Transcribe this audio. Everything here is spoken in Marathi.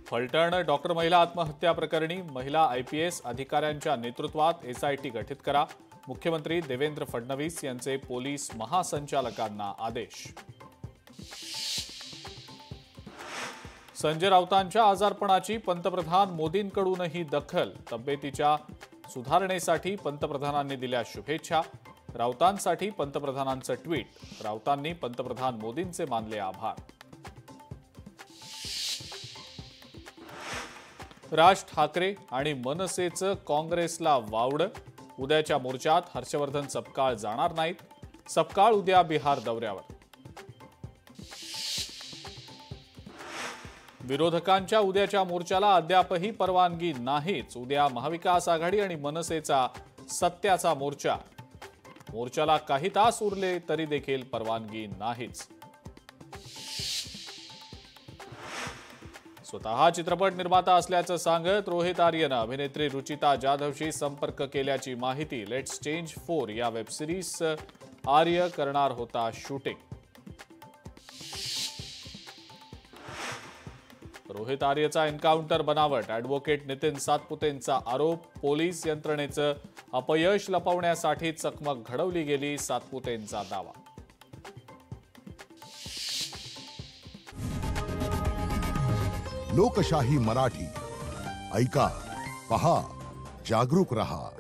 फलटण डॉक्टर महिला आत्महत्या प्रकरणी महिला IPS अधिकाऱ्यांच्या नेतृत्वात SIT गठीत करा. मुख्यमंत्री देवेंद्र फडणवीस यांचे पोलीस महासंचालकांना आदेश. संजय राऊतांच्या आजारपणाची पंतप्रधान मोदींकडूनही दखल. तब्येतीच्या सुधारणेसाठी पंतप्रधानांनी दिल्या शुभेच्छा. राऊतांसाठी पंतप्रधानांचं ट्विट. राऊतांनी पंतप्रधान मोदींचे मानले आभार. राज ठाकरे आणि मनसेचं काँग्रेसला वावडं. उद्याच्या मोर्चात हर्षवर्धन सपकाळ जाणार नाहीत. सपकाळ उद्या बिहार दौऱ्यावर. विरोधकांच्या उद्याच्या मोर्चाला अद्यापही परवानगी नाहीच. उद्या महाविकास आघाडी आणि मनसेचा सत्याचा मोर्चा. मोर्चाला काही तास उरले तरी देखील परवानगी नाहीच. स्वतः चित्रपट निर्माता असल्याचं सांगत रोहित आर्यनं अभिनेत्री रुचिता जाधवशी संपर्क केल्याची माहिती. लेट्स चेंज 4 या वेबसिरीज आर्य करणार होता शूटिंग. रोहित आर्यचा एन्काउंटर बनावट. ॲडव्होकेट नितीन सातपुतेंचा आरोप. पोलीस यंत्रणेचं अपयश लपवण्यासाठी चकमक घडवली गेली, सातपुतेंचा दावा. लोकशाही मराठी ऐका, पहा, जागरूक रहा.